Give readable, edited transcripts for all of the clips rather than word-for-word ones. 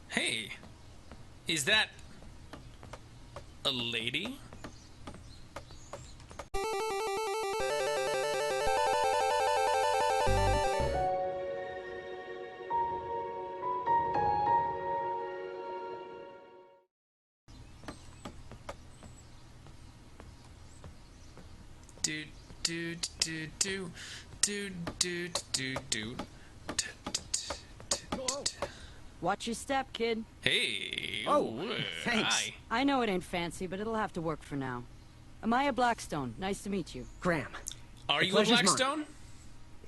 Hey, is that a lady? Do do do do do do do do. Watch your step, kid. Hey. Oh, thanks. Hi. I know it ain't fancy, but it'll have to work for now. Amaya Blackstone, nice to meet you. Graham. Are The you a pleasure's Blackstone? mine.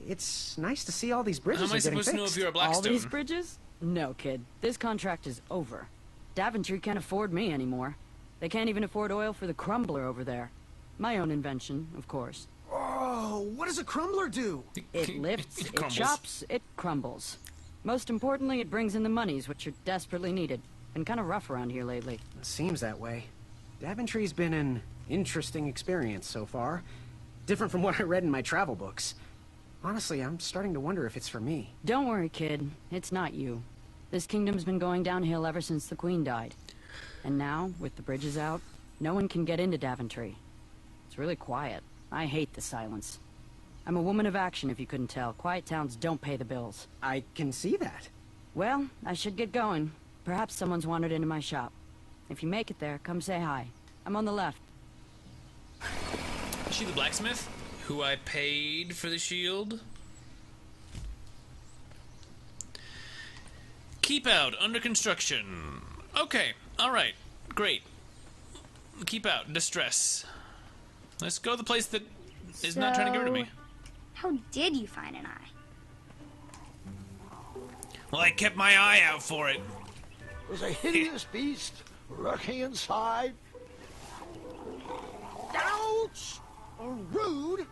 It's nice to see all these How bridges am I are getting supposed to know fixed. if you're a All Blackstone? these bridges? No, kid. This contract is over. Daventry can't afford me anymore. They can't even afford oil for the crumbler over there. My own invention, of course. Oh, what does a crumbler do? It lifts, it crumbles. chops, it crumbles. Most importantly, it brings in the monies, which are desperately needed. Been kind of rough around here lately. It seems that way. Daventry's been an interesting experience so far. Different from what I read in my travel books. Honestly, I'm starting to wonder if it's for me. Don't worry, kid. It's not you. This kingdom's been going downhill ever since the Queen died. And now, with the bridges out, no one can get into Daventry. It's really quiet. I hate the silence. I'm a woman of action, if you couldn't tell. Quiet towns don't pay the bills. I can see that. Well, I should get going. Perhaps someone's wandered into my shop. If you make it there, come say hi. I'm on the left. Is she the blacksmith who I paid for the shield? Keep out, under construction. Okay, alright, great. Keep out, distress. Let's go to the place that is not trying to get rid of me. How did you find an eye? Well, I kept my eye out for it. Was a hideous beast lurking inside. Ouch! Rude!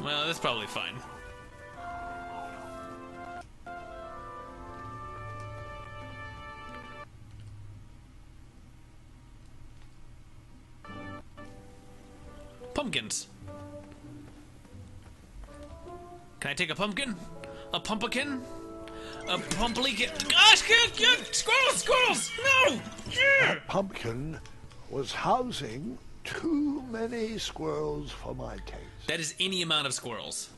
Well, that's probably fine. Pumpkins. Can I take a pumpkin? A pumpkin? A pumpkin? Gosh, get! Squirrels! Squirrels! No! That pumpkin was housing too many squirrels for my taste. That is any amount of squirrels.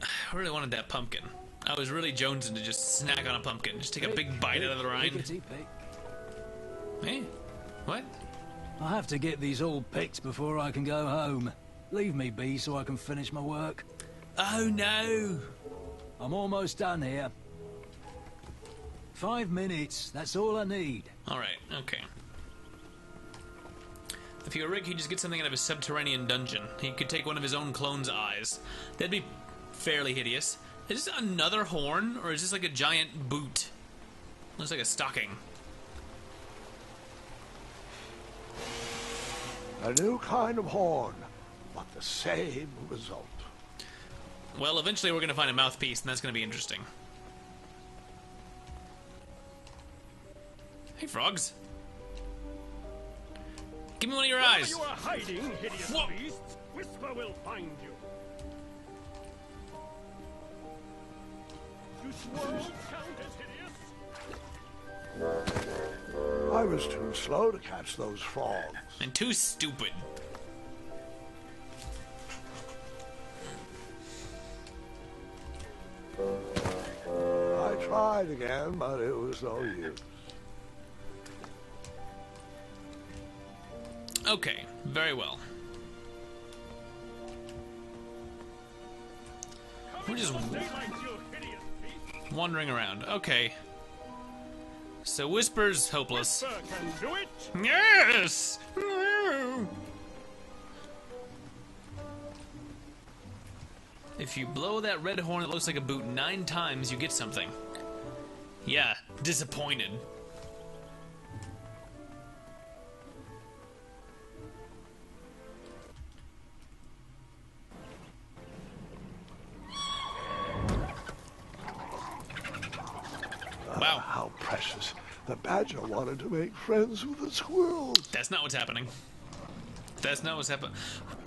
I really wanted that pumpkin. I was really jonesing to just snack on a pumpkin. Just take a big bite out of the rind. Hey? What? I have to get these all picked before I can go home. Leave me be so I can finish my work. Oh no! I'm almost done here. 5 minutes, that's all I need. Alright, okay. If you're Rick, he'd just get something out of his subterranean dungeon. He could take one of his own clone's eyes. That'd be fairly hideous. Is this another horn, or is this like a giant boot? Looks like a stocking. A new kind of horn, but the same result. Well, eventually we're gonna find a mouthpiece, and that's gonna be interesting. Hey, frogs. Give me one of your eyes. You are hiding, hideous Whoa. beasts. Whisper will find you. You swore count as hideous? I was too slow to catch those frogs. And too stupid. I tried again, but it was no use. Okay, very well. We're just Daylight, you hideous beast. wandering around. Okay. So Whisper's hopeless. Whisper can do it. Yes! If you blow that red horn that looks like a boot 9 times, you get something. Yeah, disappointed. Wow. How precious. The badger wanted to make friends with the squirrels. That's not what's happening. That's not what's happening.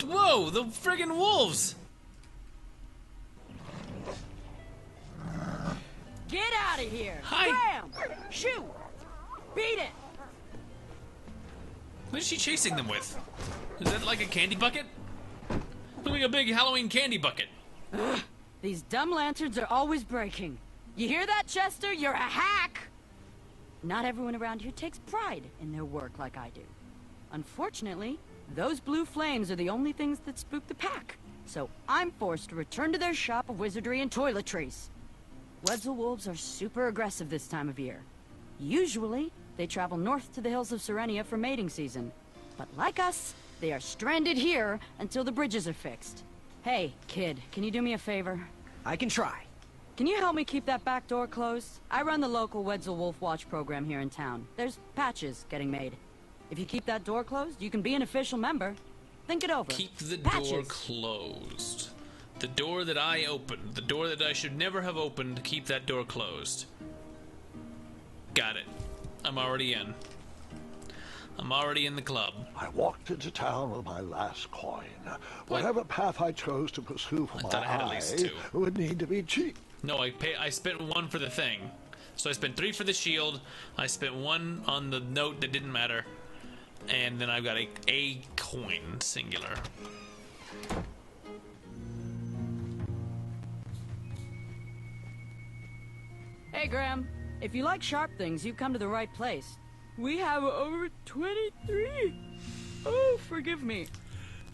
Whoa, the friggin' wolves! Get out of here! Hi. Bam! Shoot! Beat it! What is she chasing them with? Is that like a candy bucket? Look like a big Halloween candy bucket. These dumb lanterns are always breaking. You hear that, Chester? You're a hack! Not everyone around here takes pride in their work like I do. Unfortunately, those blue flames are the only things that spook the pack. So I'm forced to return to their shop of wizardry and toiletries. Wetzel wolves are super aggressive this time of year. Usually, they travel north to the hills of Serenia for mating season. But like us, they are stranded here until the bridges are fixed. Hey, kid, can you do me a favor? I can try. Can you help me keep that back door closed? I run the local Wetzel Wolf Watch program here in town. There's patches getting made. If you keep that door closed, you can be an official member. Think it over. Keep the Patches. door closed. The door that I opened. The door that I should never have opened. Keep that door closed. Got it. I'm already in. I'm already in the club. I walked into town with my last coin. Whatever path I chose to pursue for my thought I had at least eye 2. would need to be cheap. No, I spent 1 for the thing. So I spent 3 for the shield. I spent 1 on the note that didn't matter. And then I've got a coin, singular. Hey, Graham. If you like sharp things, you've come to the right place. We have over 23. Oh, forgive me.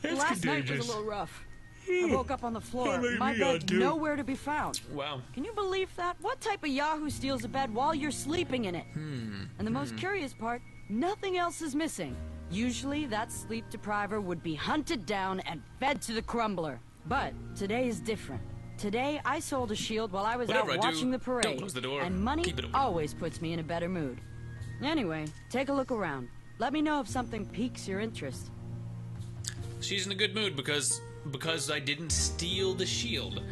Last night was a little rough. I woke up on the floor. My bed nowhere to be found. Wow. Can you believe that? What type of yahoo steals a bed while you're sleeping in it? And the most curious part, nothing else is missing. Usually, that sleep depriver would be hunted down and fed to the crumbler. But today is different. Today, I sold a shield while I was Whatever I out do, watching the parade. don't close the door. And money Keep it open. always puts me in a better mood. Anyway, take a look around. Let me know if something piques your interest. She's in a good mood because I didn't steal the shield.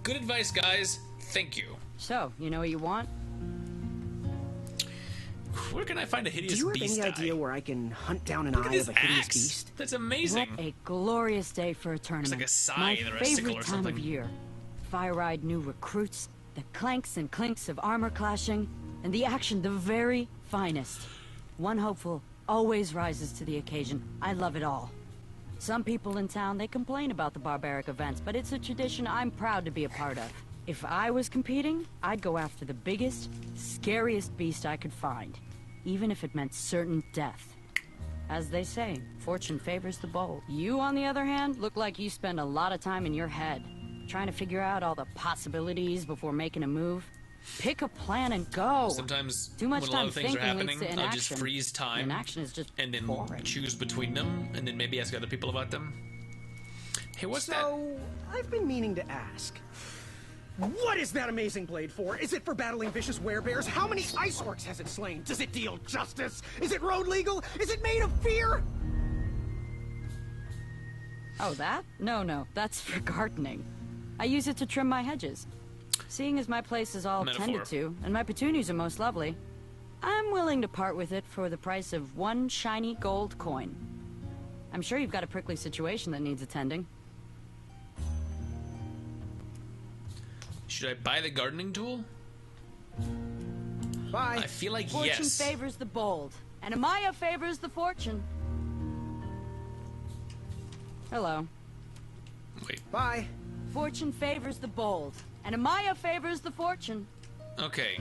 Good advice, guys. Thank you. So, you know what you want? Where can I find a Do hideous you have beast any eye? idea where I can hunt down an Look at eye this of a hideous axe. beast? That's amazing. What a glorious day for a tournament. like a scythe My or a sickle favorite or time something. of year. Fire-eyed new recruits, the clanks and clinks of armor clashing, and the action the very finest. One hopeful always rises to the occasion. I love it all. Some people in town, they complain about the barbaric events, but it's a tradition I'm proud to be a part of. If I was competing, I'd go after the biggest, scariest beast I could find, even if it meant certain death. As they say, fortune favors the bold. You, on the other hand, look like you spend a lot of time in your head, trying to figure out all the possibilities before making a move. Pick a plan and go. Sometimes Too much when a lot time of things are thinking leads happening, to I'll just inaction. freeze time Inaction is just and then boring. choose between them, and then maybe ask other people about them. Hey, what's that? So, I've been meaning to ask. What is that amazing blade for? Is it for battling vicious werebears? How many ice orcs has it slain? Does it deal justice? Is it road legal? Is it made of fear? Oh, that? No, that's for gardening. I use it to trim my hedges. Seeing as my place is all Metaphor. tended to, and my petunias are most lovely, I'm willing to part with it for the price of 1 shiny gold coin. I'm sure you've got a prickly situation that needs attending. Should I buy the gardening tool? Bye. I feel like Fortune yes. favors the bold, and Amaya favors the fortune. Hello. Wait. Bye. Fortune favors the bold, and Amaya favors the fortune. Okay.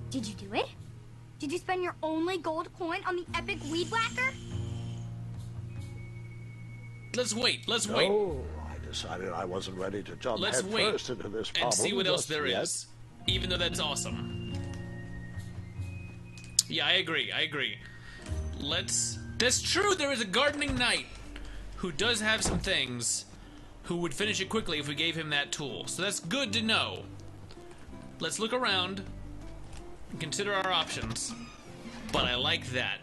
Did you do it? Did you spend your only gold coin on the epic weed whacker? Let's wait. Let's wait. Oh, I decided I wasn't ready to jump Let's head wait first into this problem and see what else just there yet. is. Even though that's awesome. Yeah, I agree. That's true. There is a gardening knight who does have some things who would finish it quickly if we gave him that tool. So that's good to know. Let's look around and consider our options. But I like that.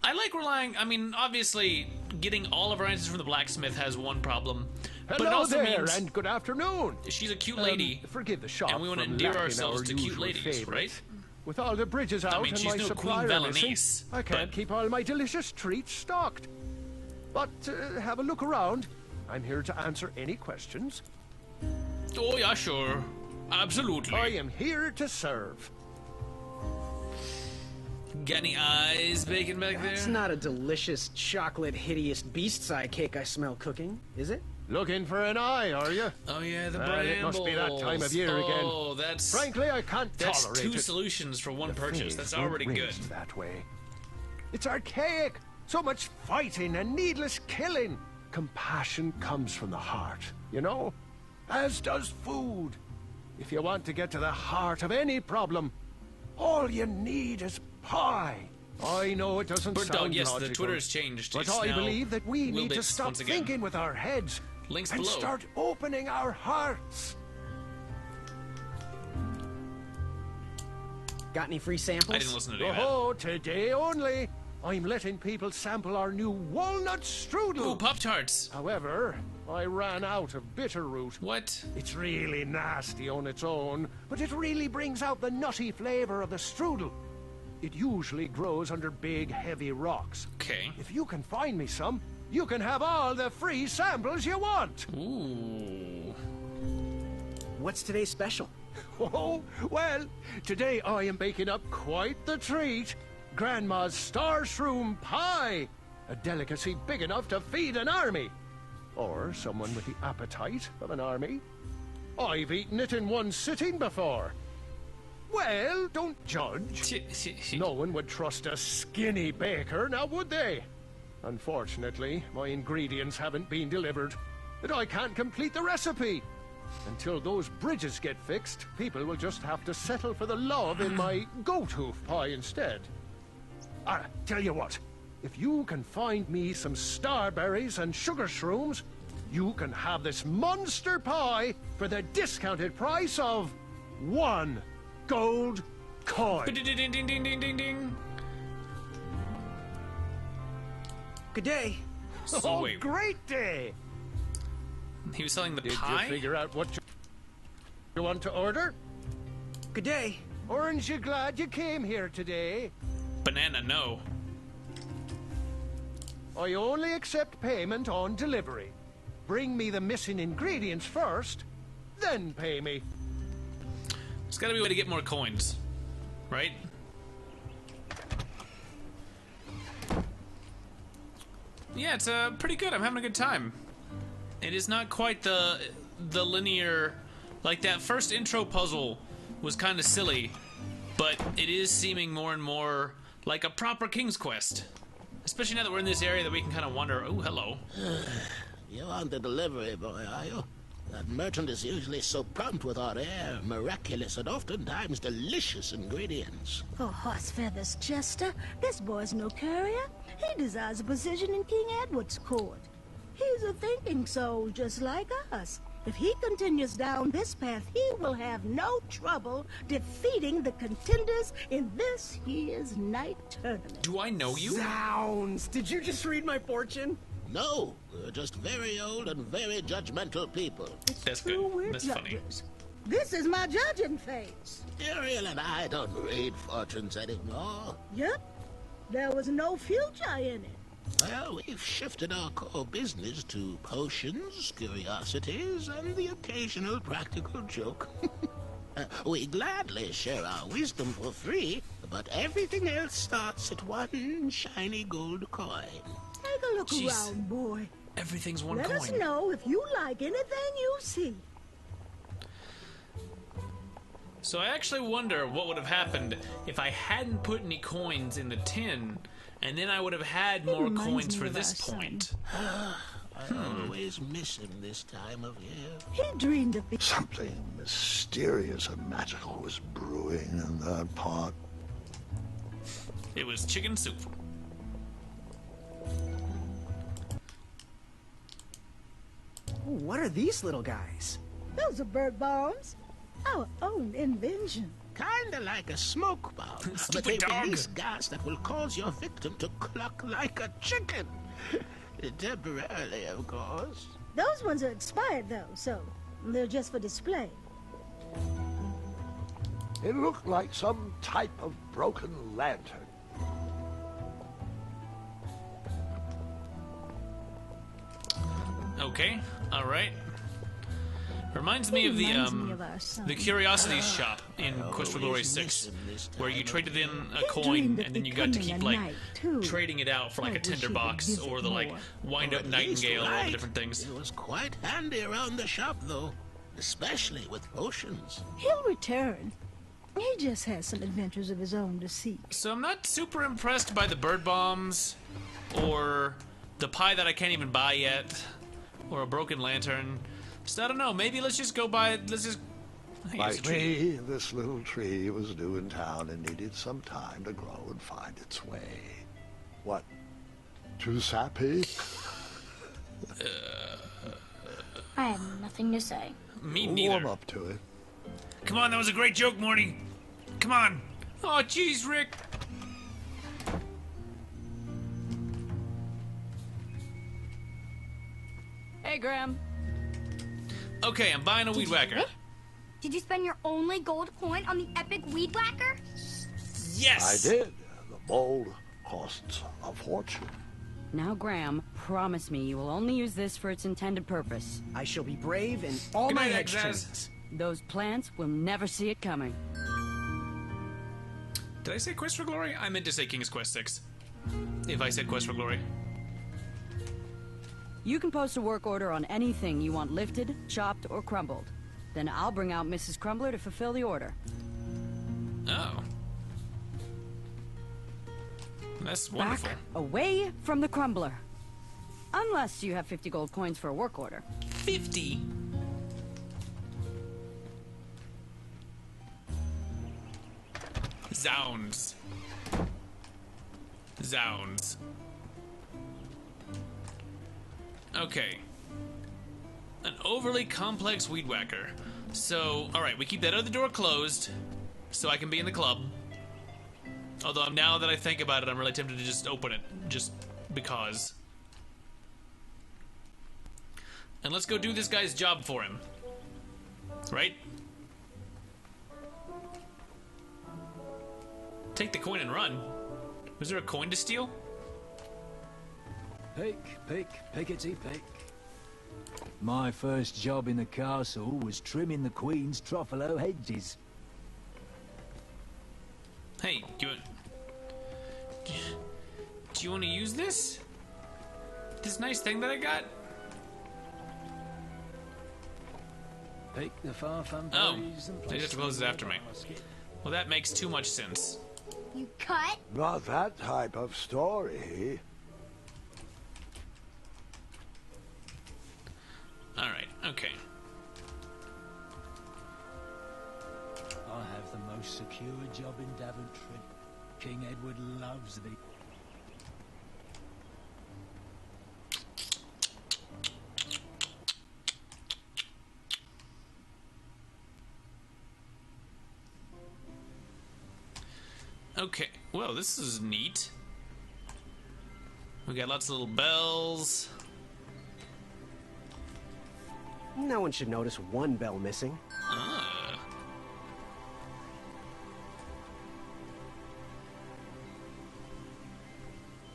I like relying, I mean, obviously, getting all of our answers from the blacksmith has one problem. But it Hello also there, means and good afternoon. she's a cute lady. Forgive the shop and we want to from endear lacking ourselves our to cute usual ladies, favourite. right? With all the bridges out mean, and she's my no supplier Queen missing, Valanice, I can't but- keep all my delicious treats stocked. But have a look around. I'm here to answer any questions. Oh, yeah, sure. Absolutely. I am here to serve. Got any eyes baking back there? It's not a delicious, chocolate, hideous beast's eye cake I smell cooking, is it? Looking for an eye, are you? Oh yeah, the Well, brambles. it must be that time of year again. Oh, that's Frankly, I can't that's tolerate two it. solutions for one The purchase. Fays That's weren't already good. raised that way. It's archaic. So much fighting and needless killing. Compassion comes from the heart, you know? As does food. If you want to get to the heart of any problem, all you need is pie. I know it doesn't Bird sound Dog, yes, logical, the Twitter has changed. but It's I now believe that we need to Willbits stop once again. thinking with our heads Links and below. start opening our hearts. Got any free samples? I didn't listen to that. Oh, today only. I'm letting people sample our new walnut strudel. Ooh, Pop-Tarts. However, I ran out of bitterroot. What? It's really nasty on its own, but it really brings out the nutty flavor of the strudel. It usually grows under big, heavy rocks. Okay. If you can find me some, you can have all the free samples you want. Ooh. What's today's special? Oh, well, today I am baking up quite the treat. Grandma's star shroom pie. A delicacy big enough to feed an army. Or someone with the appetite of an army. I've eaten it in one sitting before. Well, don't judge. No one would trust a skinny baker, now would they? Unfortunately, my ingredients haven't been delivered, and I can't complete the recipe. Until those bridges get fixed, people will just have to settle for the love in my goat hoof pie instead. Tell you what, if you can find me some starberries and sugar shrooms, you can have this monster pie for the discounted price of 1 gold coin. Ding, ding, ding, ding, ding, ding, ding. Good day. So Oh, wait, great day! he was selling the Did pie? you figure out what you want to order? Good day. Aren't you glad you came here today? Banana, no. I only accept payment on delivery. Bring me the missing ingredients first, then pay me. There's gotta be a way to get more coins. Right? Yeah, it's pretty good. I'm having a good time. It is not quite the linear... Like, that first intro puzzle was kind of silly, but it is seeming more and more like a proper King's Quest. Especially now that we're in this area that we can kind of wonder, oh, hello. You want the delivery boy, are you? That merchant is usually so prompt with our rare, miraculous, and oftentimes delicious ingredients. For horse feathers, Chester, this boy's no courier. He desires a position in King Edward's court. He's a thinking soul just like us. If he continues down this path, he will have no trouble defeating the contenders in this year's night tournament. Do I know you? Zounds! Did you just read my fortune? No, we're just very old and very judgmental people. That's True, good. we're That's funny. judges. This is my judging face. Ariel and I don't read fortunes anymore. Yep, there was no future in it. Well, we've shifted our core business to potions, curiosities, and the occasional practical joke. We gladly share our wisdom for free, but everything else starts at 1 shiny gold coin. Take a look Jeez. around, boy. Everything's one Let coin. us know if you like anything you see. So I actually wonder what would have happened if I hadn't put any coins in the tin, and then I would have had more reminds coins me for of this our point. I always miss him this time of year. He dreamed of being Something mysterious and magical was brewing in that pot. It was chicken soup. Ooh, what are these little guys? Those are bird bombs. Our own invention. Kinda like a smoke bomb, but Stupid they dog. release gas that will cause your victim to cluck like a chicken. Temporarily, of course. Those ones are expired, though, so they're just for display. It looked like some type of broken lantern. Okay, alright. Reminds me of Reminds me of our son. the Curiosities shop in Quest for Glory 6, where you traded in a coin and then you got to keep like trading it out for like a tinderbox or the like wind-up nightingale or all the different things. It was quite handy around the shop, though, especially with potions. He'll return. He just has some adventures of his own to seek. So I'm not super impressed by the bird bombs, or the pie that I can't even buy yet, or a broken lantern. So I don't know, maybe let's just go buy it, let's just... I think it's a Like tree. me, this little tree was new in town and needed some time to grow and find its way. What? Too sappy? I have nothing to say. Me Warm neither. up to it. Come on, that was a great joke, Morty. Come on. Oh, jeez, Rick. Hey, Graham. Okay, I'm buying a weed whacker. Did you spend your only gold coin on the epic weed whacker? Yes! I did. The mold costs a fortune. Now, Graham, promise me you will only use this for its intended purpose. I shall be brave in all Good my night, hedge Exas. trimmings. Those plants will never see it coming. Did I say Quest for Glory? I meant to say King's Quest 6. If I said Quest for Glory. You can post a work order on anything you want lifted, chopped, or crumbled. Then I'll bring out Mrs. Crumbler to fulfill the order. Oh. That's wonderful. Back away from the crumbler. Unless you have 50 gold coins for a work order. 50. Zounds. Zounds. Okay. An overly complex weed whacker. So, alright, we keep that other door closed so I can be in the club. Although now that I think about it, I'm really tempted to just open it. Just because. And let's go do this guy's job for him. Right? Take the coin and run. Was there a coin to steal? Pick, pick, pickety pick. My first job in the castle was trimming the Queen's truffalo hedges. Hey, do you want to use this? This nice thing that I got? Pick the far-flung Oh, berries and they just place closed it them in after the me. basket. Well, that makes too much sense. You cut? Not that type of story. Alright, okay. I have the most secure job in Daventry. King Edward loves thee. Okay, well, this is neat. We got lots of little bells. No one should notice one bell missing. Ah.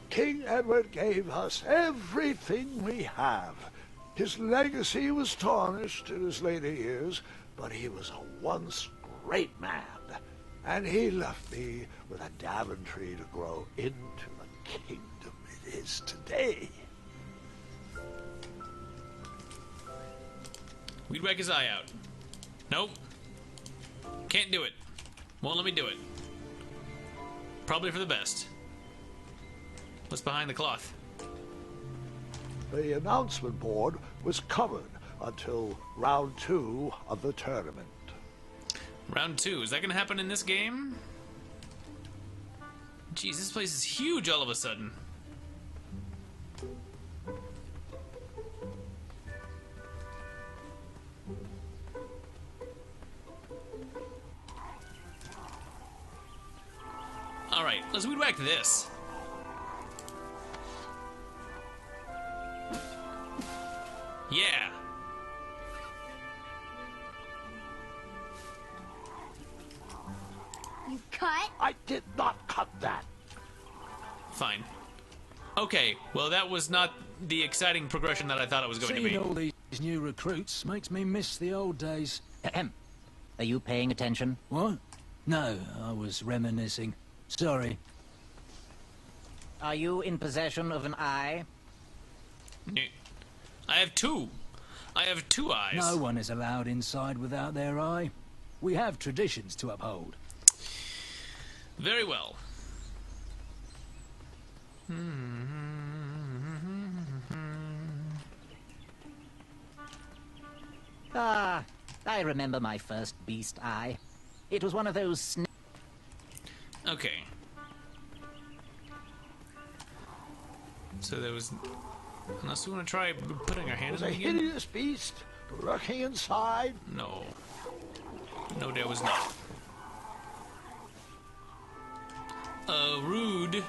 King Edward gave us everything we have. His legacy was tarnished in his later years, but he was a once great man. And he left me with a Daventry to grow into the kingdom it is today. We'd whack his eye out. Nope. Can't do it. Won't let me do it. Probably for the best. What's behind the cloth? The announcement board was covered until round 2 of the tournament. Round 2. Is that gonna happen in this game? Jeez, this place is huge all of a sudden. Alright, let's weed whack this. Yeah. You cut? I did not cut that. Fine. Okay, well that was not the exciting progression that I thought it was going to Seeing be. all these new recruits makes me miss the old days. Ahem. Are you paying attention? What? No, I was reminiscing. Sorry. Are you in possession of an eye? No. I have two. I have two eyes. No one is allowed inside without their eye. We have traditions to uphold. Very well. Ah, I remember my first beast eye. It was one of those Okay. So there was... Unless we want to try putting our hand Was in a it again? hideous beast lurking inside. No. No, there was not. Rude.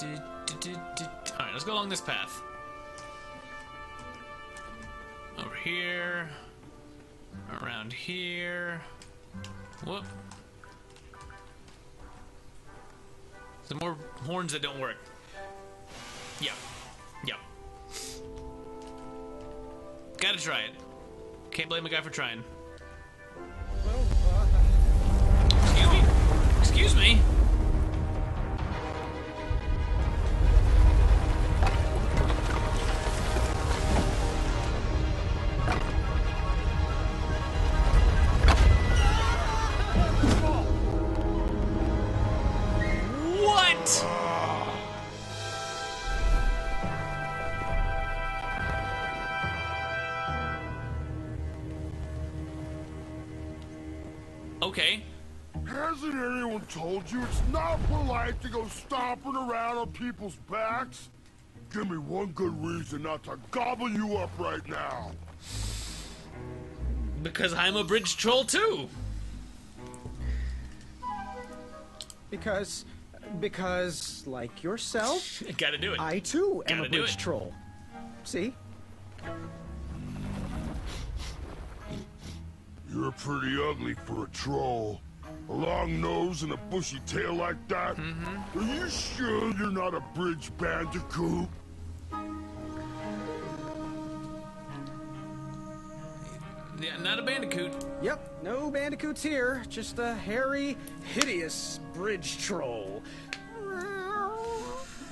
Alright, let's go along this path. Over here. Around here. Whoop. Some more horns that don't work. Yep. Yep. Gotta try it. Can't blame a guy for trying. Excuse me? Excuse me? What? Okay. Hasn't anyone told you it's not polite to go stomping around on people's backs? Give me one good reason not to gobble you up right now. Because I'm a bridge troll too. Because, like yourself, Gotta do it. I too am Gotta a do bridge it. troll. See? You're pretty ugly for a troll. A long nose and a bushy tail like that? Are you sure you're not a bridge bandicoot? Yeah, not a bandicoot. Yep, no bandicoots here. Just a hairy, hideous bridge troll.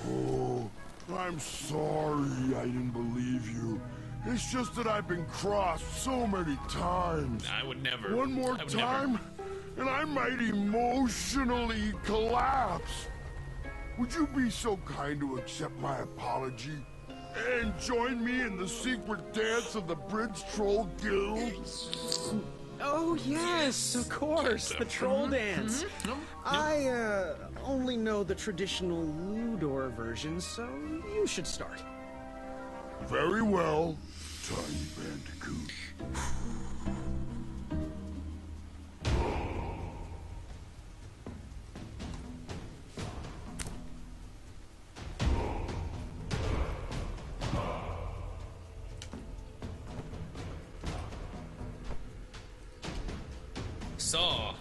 Oh, I'm sorry I didn't believe you. It's just that I've been crossed so many times. I would never. One more I would time, and I might emotionally collapse. Would you be so kind to accept my apology and join me in the secret dance of the Bridge Troll Guild? Oh, yes, of course, the troll dance. I, only know the traditional Ludor version, so you should start. Very well, Tiny Bandicoot. Saw.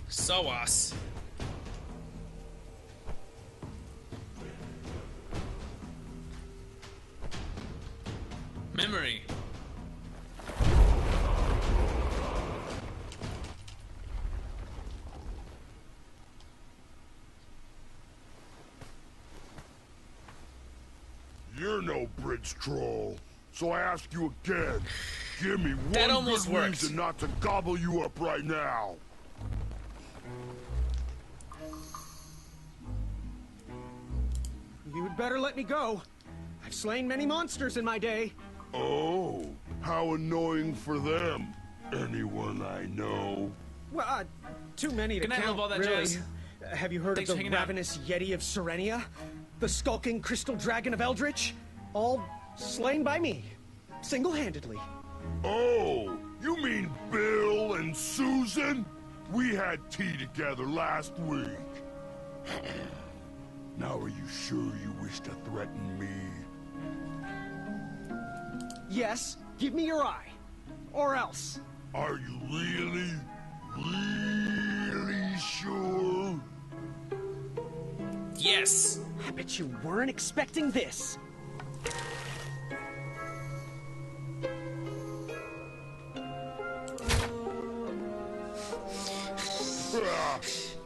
Sawas. Memory. You're no bridge troll, so I ask you again. Give me That one almost good worked. reason not to gobble you up right now. You'd better let me go. I've slain many monsters in my day. Oh, how annoying for them. Anyone I know. Well, too many to Can I count, love all that really. jazz? Have you heard Thanks of for the hanging out. ravenous Yeti of Serenia? The skulking crystal dragon of Eldritch? All slain by me. Single-handedly. Oh, you mean Bill and Susan? We had tea together last week. Now are you sure you wish to threaten me? Yes, give me your eye. Or else. Are you really sure? Yes. I bet you weren't expecting this.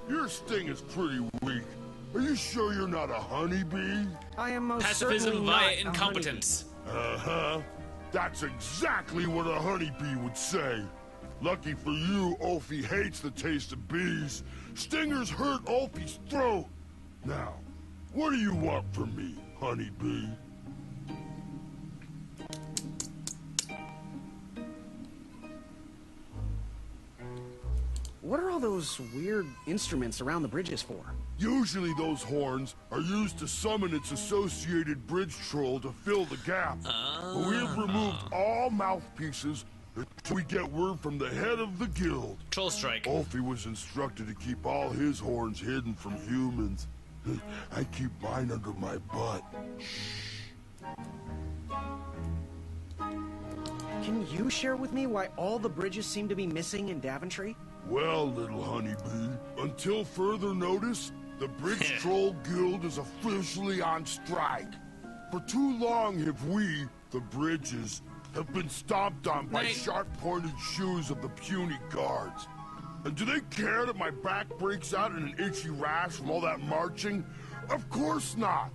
Your sting is pretty weak. Are you sure you're not a honeybee? I am most Pacifism certainly via not a incompetence. Uh-huh. That's exactly what a honeybee would say. Lucky for you, Ulfie hates the taste of bees. Stingers hurt Ulfie's throat. Now, what do you want from me, honeybee? What are all those weird instruments around the bridges for? Usually those horns are used to summon its associated bridge troll to fill the gap. But we have removed all mouthpieces until we get word from the head of the guild. Troll strike. Ulfie was instructed to keep all his horns hidden from humans. I keep mine under my butt. Can you share with me why all the bridges seem to be missing in Daventry? Well, little honeybee, until further notice, the Bridge Troll Guild is officially on strike. For too long have we, the bridges, have been stomped on by sharp-pointed shoes of the puny guards. And do they care that my back breaks out in an itchy rash from all that marching? Of course not.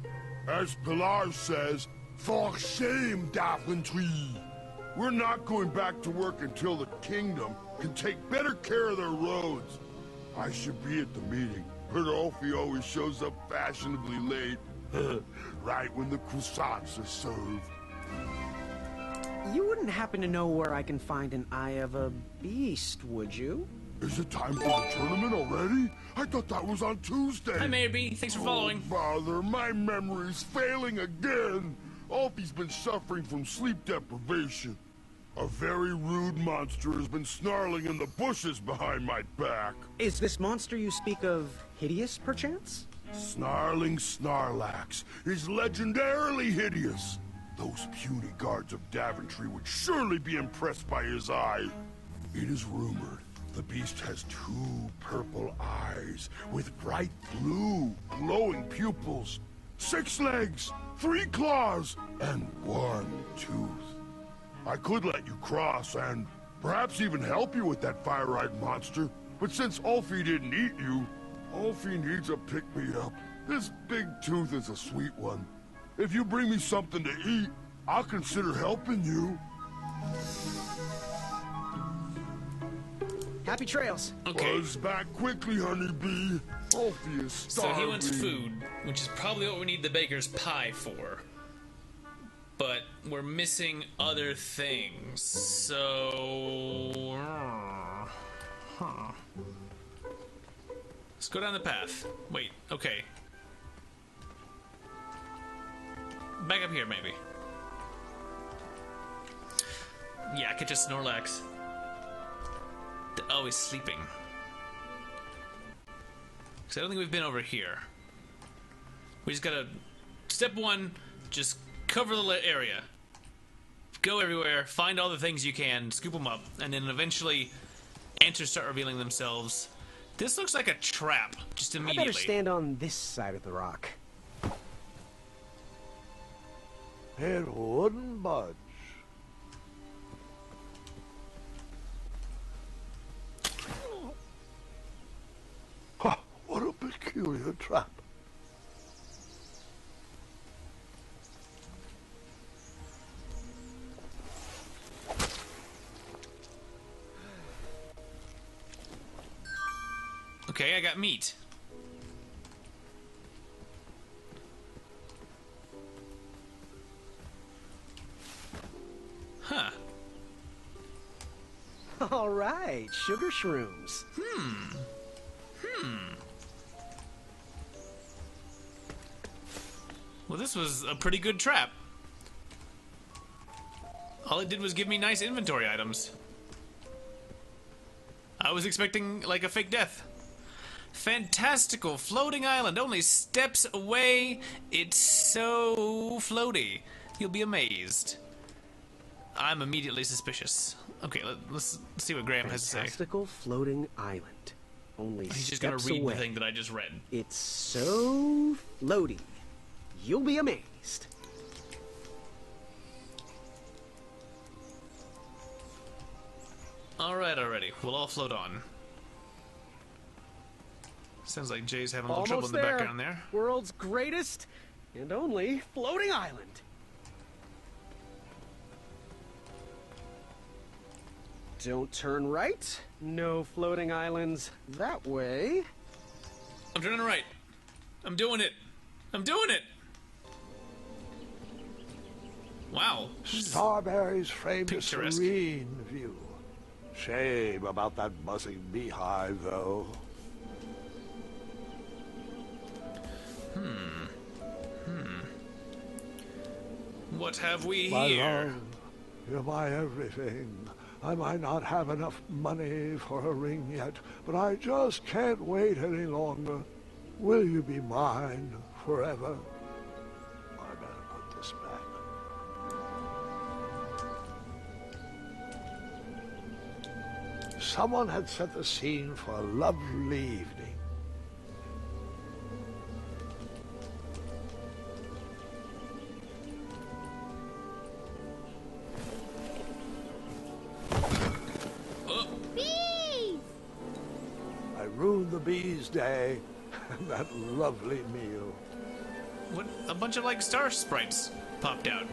As Pilar says, for shame, Daventry. We're not going back to work until the kingdom can take better care of their roads. I should be at the meeting, but Ulfie always shows up fashionably late. Right when the croissants are served. You wouldn't happen to know where I can find an Eye of a Beast, would you? Is it time for the tournament already? I thought that was on Tuesday. Hi, Mayor B. Thanks for following. Oh, bother, my memory's failing again. Ulfie's been suffering from sleep deprivation. A very rude monster has been snarling in the bushes behind my back. Is this monster you speak of hideous, perchance? Snarling Snarlax is legendarily hideous. Those puny guards of Daventry would surely be impressed by his eye. It is rumored the beast has 2 purple eyes with bright blue, glowing pupils, 6 legs, 3 claws, and 1 tooth. I could let you cross and perhaps even help you with that fire-eyed monster, but since Ulfie didn't eat you, Ulfie needs a pick-me-up. This big tooth is a sweet one. If you bring me something to eat, I'll consider helping you. Happy trails. Okay. Buzz back quickly, honeybee. Ulfie is So starving. he wants food, which is probably what we need the baker's pie for. But we're missing other things, so... Let's go down the path. Wait, okay. Back up here, maybe. Yeah, catch a Snorlax. They're always sleeping. Because I don't think we've been over here. We just gotta... Step 1, just cover the area. Go everywhere, find all the things you can, scoop them up, and then eventually answers start revealing themselves. This looks like a trap, just immediately. I better stand on this side of the rock. It wouldn't budge. Ha! What a peculiar trap. Okay, I got meat. Huh. All right, sugar shrooms. Well, this was a pretty good trap. All it did was give me nice inventory items. I was expecting, like, a fake death. Fantastical floating island, only steps away. It's so floaty. You'll be amazed. I'm immediately suspicious. Okay, let's see what Graham has to say. Fantastical floating island. Only He's just gonna steps read away. the thing that I just read. It's so floaty. You'll be amazed. Alright, already. We'll all float on. Sounds like Jay's having a little trouble in the background there. World's greatest and only floating island. Don't turn right. No floating islands that way. I'm turning right. I'm doing it. I'm doing it. Wow. Starberries framed a Picturesque. serene view. Shame about that buzzing beehive, though. What have we My here? love, you're my everything. I might not have enough money for a ring yet, but I just can't wait any longer. Will you be mine forever? I better put this back. Someone had set the scene for a lovely evening. Bees! I ruined the bees' day and that lovely meal. What? A bunch of like star sprites popped out.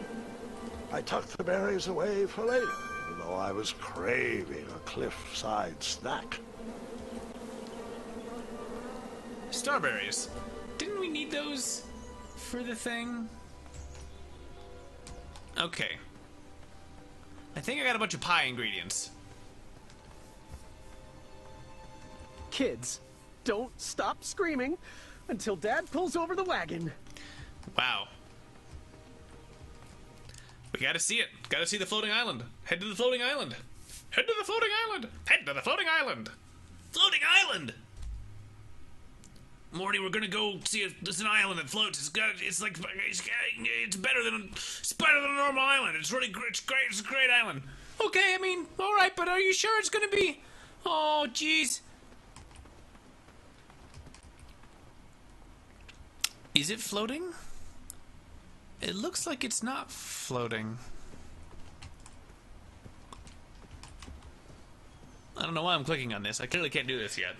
I tucked the berries away for later, even though I was craving a cliffside snack. Starberries. Didn't we need those for the thing? Okay. I think I got a bunch of pie ingredients. Kids, don't stop screaming until Dad pulls over the wagon. Wow. We gotta see it. Gotta see the floating island. Head to the floating island. Head to the floating island. Head to the floating island. Floating island. Morty, we're gonna go see it's an island that floats. It's better than a normal island. It's really great. It's great. It's a great island. Okay, I mean, all right, but are you sure it's gonna be? Oh, jeez. Is it floating? It looks like it's not floating. I don't know why I'm clicking on this. I clearly can't do this yet.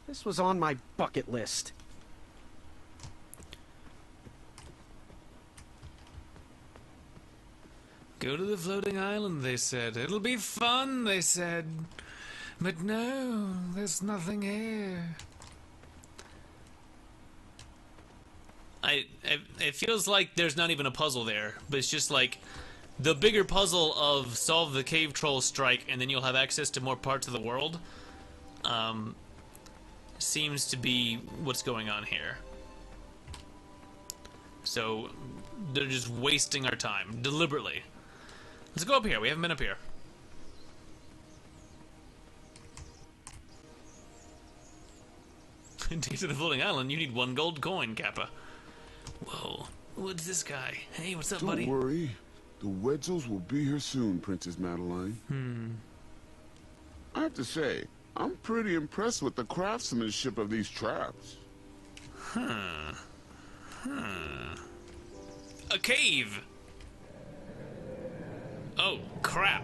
This was on my bucket list. Go to the floating island, they said. It'll be fun, they said. But no, there's nothing here. It feels like there's not even a puzzle there, but it's just like the bigger puzzle of solve the cave troll strike and then you'll have access to more parts of the world. Seems to be what's going on here. So they're just wasting our time deliberately. Let's go up here. We haven't been up here. To get to the floating island, you need 1 gold coin, Kappa. Whoa. What's this guy? Hey, what's up, buddy? Don't worry. The Wetzels will be here soon, Princess Madeline. I have to say, I'm pretty impressed with the craftsmanship of these traps. A cave! Oh, crap.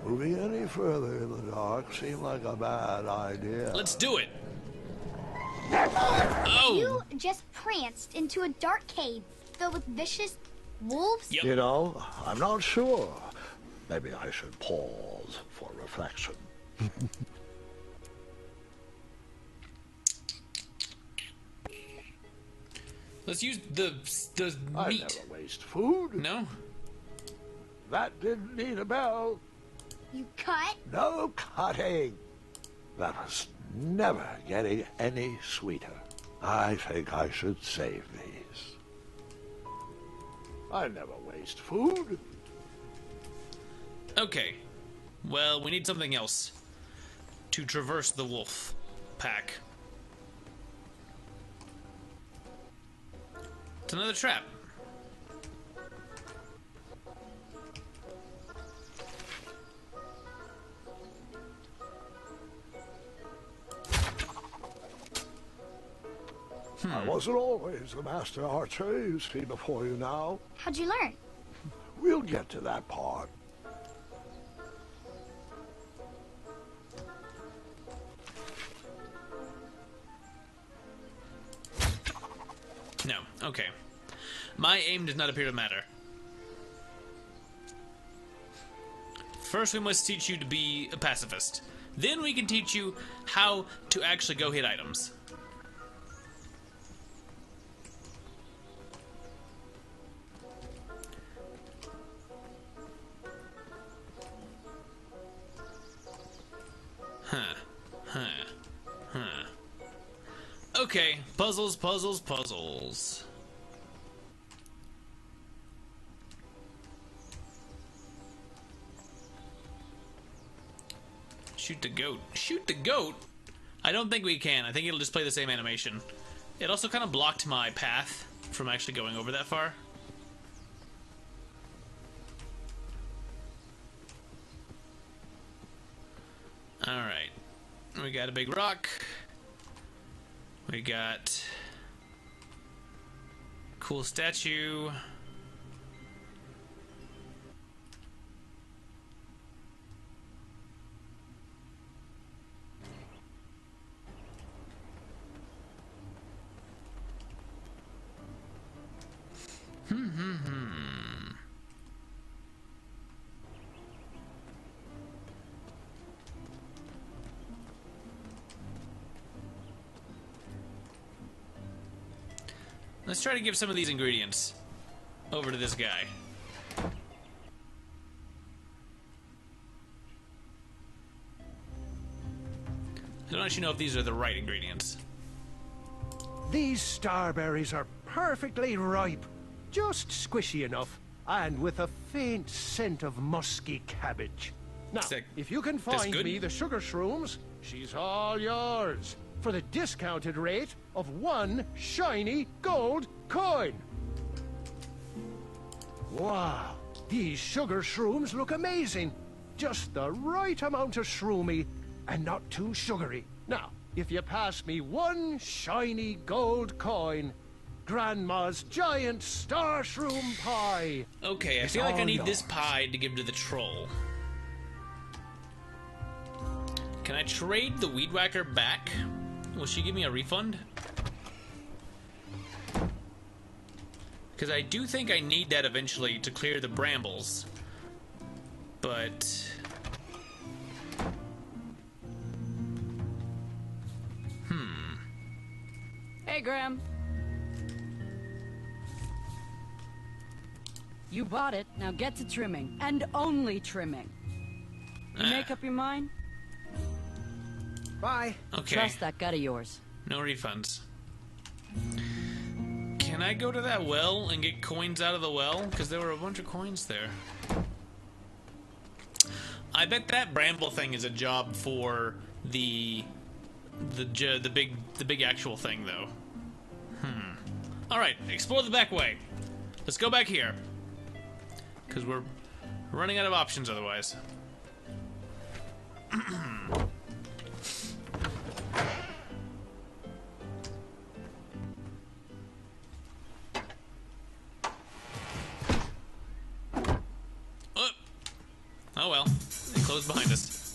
Moving any further in the dark seemed like a bad idea. Let's do it. Oh! You just pranced into a dark cave filled with vicious wolves? Yep. You know, I'm not sure. Maybe I should pause for reflection. Let's use the I meat. never waste food. No? That didn't need a bell. You cut? No cutting. That was never getting any sweeter. I think I should save these. I never waste food. Okay. Well, we need something else to traverse the wolf pack. It's another trap. I wasn't always the master archer you see before you now. How'd you learn? We'll get to that part. No, okay. My aim does not appear to matter. First, we must teach you to be a pacifist. Then we can teach you how to actually go hit items. Okay, puzzles, puzzles, puzzles. Shoot the goat. Shoot the goat? I don't think we can. I think it'll just play the same animation. It also kind of blocked my path from actually going over that far. Alright. We got a big rock. We got cool statue. Let's try to give some of these ingredients over to this guy. I don't actually know if these are the right ingredients. These starberries are perfectly ripe, just squishy enough, and with a faint scent of musky cabbage. Now, if you can find me the sugar shrooms, she's all yours, for the discounted rate of 1 shiny gold coin. Wow, these sugar shrooms look amazing. Just the right amount of shroomy and not too sugary. Now, if you pass me 1 shiny gold coin, Grandma's giant star shroom pie. Okay, I feel like I need this pie to give to the troll. Can I trade the weed whacker back? Will she give me a refund? Because I do think I need that eventually to clear the brambles. But... Hey, Graham. You bought it, now get to trimming. And only trimming. You make up your mind? Bye. Okay. Trust that gut of yours. No refunds. Can I go to that well and get coins out of the well? Because there were a bunch of coins there. I bet that bramble thing is a job for the big actual thing, though. All right, explore the back way. Let's go back here, because we're running out of options otherwise. Oh well, it closed behind us.